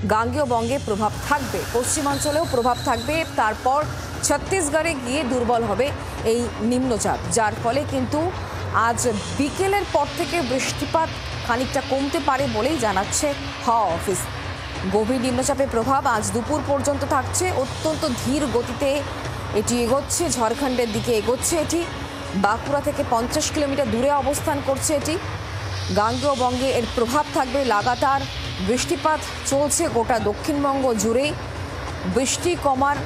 গাঙ্গেয় বঙ্গে প্রভাব থাকবে, পশ্চিমাঞ্চলেও প্রভাব থাকবে। তারপর ছত্তিশগড়ে গিয়ে দুর্বল হবে এই নিম্নচাপ, যার ফলে কিন্তু আজ বিকেলের পর থেকে বৃষ্টিপাত খানিকটা কমতে পারে বলেই জানাচ্ছে হাওয়া অফিস। গভীর নিম্নচাপের প্রভাব আজ দুপুর পর্যন্ত থাকছে। অত্যন্ত ধীর গতিতে এটি এগোচ্ছে, ঝাড়খণ্ডের দিকে এগোচ্ছে। এটি বাঁকুড়া থেকে 50 কিলোমিটার দূরে অবস্থান করছে। এটি গাঙ্গেয় বঙ্গে এর প্রভাব থাকবে। লাগাতার বৃষ্টিপাত চলছে গোটা দক্ষিণবঙ্গ জুড়ে। বৃষ্টি কমার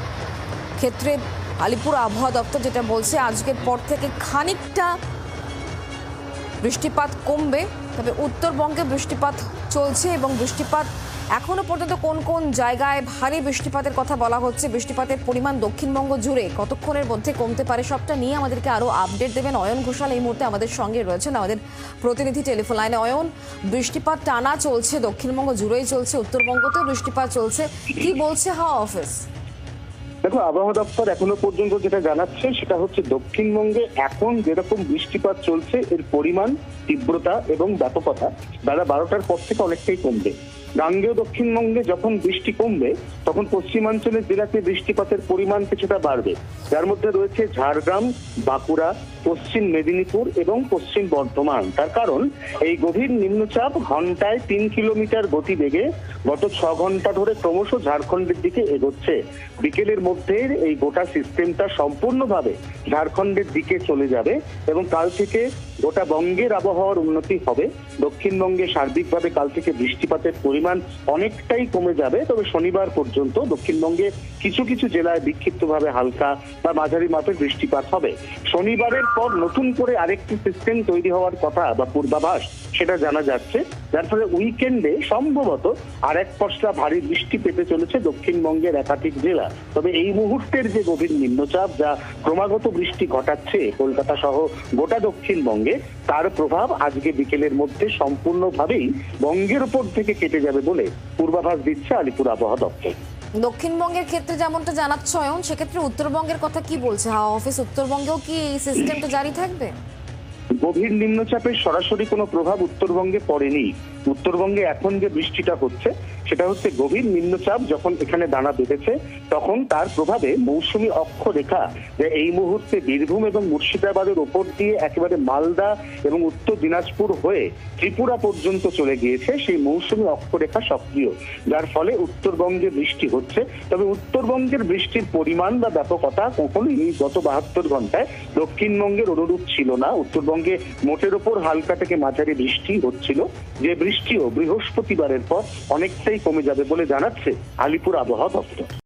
ক্ষেত্রে আলিপুর আবহাওয়া দপ্তর যেটা বলছে, আজকের পর থেকে খানিকটা বৃষ্টিপাত কমবে। তবে উত্তরবঙ্গে বৃষ্টিপাত চলছে এবং বৃষ্টিপাত এখনো পর্যন্ত কোন কোন জায়গায় ভারী বৃষ্টিপাতের কথা বলা হচ্ছে, বৃষ্টিপাতের পরিমাণ দক্ষিণবঙ্গ জুড়ে কতক্ষণের মধ্যে কমতে পারে, সবটা নিয়ে আমাদেরকে আরও আপডেট দেবেন অয়ন ঘোষাল। এই মুহূর্তে আমাদের সঙ্গে রয়েছেন আমাদের প্রতিনিধি টেলিফোন লাইনে। অয়ন, বৃষ্টিপাত টানা চলছে, দক্ষিণবঙ্গ জুড়েই চলছে, উত্তরবঙ্গতেও বৃষ্টিপাত চলছে, কি বলছে হাওয়া অফিস? দেখো, আবহাওয়া দপ্তর এখনো পর্যন্ত যেটা জানাচ্ছে সেটা হচ্ছে দক্ষিণবঙ্গে এখন যেরকম বৃষ্টিপাত চলছে এর পরিমাণ, তীব্রতা এবং ব্যাপকতা বেলা 12টার পর থেকে অনেকটাই কমবে। গাঙ্গেয় দক্ষিণবঙ্গে যখন বৃষ্টি কমবে তখন পশ্চিমাঞ্চলের জেলাতে বৃষ্টিপাতের পরিমাণ কিছুটা বাড়বে, যার মধ্যে রয়েছে ঝাড়গ্রাম, বাঁকুড়া, পশ্চিম মেদিনীপুর এবং পশ্চিম বর্ধমান। তার কারণ এই গভীর নিম্নচাপ ঘন্টায় 3 কিলোমিটার গতিবেগে গত 6 ঘন্টা ধরে ক্রমশ ঝাড়খণ্ডের দিকে এগোচ্ছে। বিকেলের মধ্যে এই গোটা সিস্টেমটা সম্পূর্ণভাবে ঝাড়খণ্ডের দিকে চলে যাবে এবং কাল থেকে গোটা বঙ্গের আবহাওয়ার উন্নতি হবে। দক্ষিণবঙ্গে সার্বিকভাবে কাল থেকে বৃষ্টিপাতের পরিমাণ অনেকটাই কমে যাবে। তবে শনিবার পর্যন্ত দক্ষিণবঙ্গে কিছু কিছু জেলায় বিক্ষিপ্তভাবে হালকা বা মাঝারি মাপের বৃষ্টিপাত হবে। শনিবারের পর নতুন করে আরেকটি সিস্টেম তৈরি হওয়ার কথা বা পূর্বাভাস সেটা জানা যাচ্ছে, যার ফলে উইকেন্ডে সম্ভবত আর এক পশলা ভারী বৃষ্টি পেতে চলেছে দক্ষিণবঙ্গের একাধিক জেলা। তবে এই মুহূর্তের যে গভীর নিম্নচাপ যা ক্রমাগত বৃষ্টি ঘটাচ্ছে কলকাতা সহ গোটা দক্ষিণবঙ্গে, তার প্রভাব আজকে বিকেলের মধ্যে সম্পূর্ণভাবেই বঙ্গের উপর থেকে কেটে যাবে বলে পূর্বাভাস দিচ্ছে আলিপুর আবহাওয়া দপ্তর। দক্ষিণবঙ্গের ক্ষেত্রে যেমনটা জানাচ্ছে অয়ন, সেক্ষেত্রে উত্তরবঙ্গের কথা কি বলছে হাওয়া অফিস? উত্তরবঙ্গেও কি এই সিস্টেমটা জারি থাকবে? গভীর নিম্নচাপের সরাসরি কোনো প্রভাব উত্তরবঙ্গে পড়েনি। উত্তরবঙ্গে এখন যে বৃষ্টিটা হচ্ছে সেটা হচ্ছে গভীর নিম্নচাপ যখন এখানে দানা বেঁধেছে তখন তার প্রভাবে মৌসুমী অক্ষরেখা যে এই মুহূর্তে বীরভূম এবং মুর্শিদাবাদের ওপর দিয়ে একেবারে মালদা এবং উত্তর দিনাজপুর হয়ে ত্রিপুরা পর্যন্ত চলে গিয়েছে, সেই মৌসুমী অক্ষরেখা সক্রিয়, যার ফলে উত্তরবঙ্গে বৃষ্টি হচ্ছে। তবে উত্তরবঙ্গের বৃষ্টির পরিমাণ বা ব্যাপকতা কখনোই এই গত 72 ঘন্টায় দক্ষিণবঙ্গের অনুরূপ ছিল না। উত্তরবঙ্গে মোটের ওপর হালকা থেকে মাঝারি বৃষ্টি হচ্ছিল, যে বৃষ্টিও বৃহস্পতিবারের পর অনেকটাই কমে যাবে বলে জানাচ্ছে আলিপুর আবহাওয়া দপ্তর।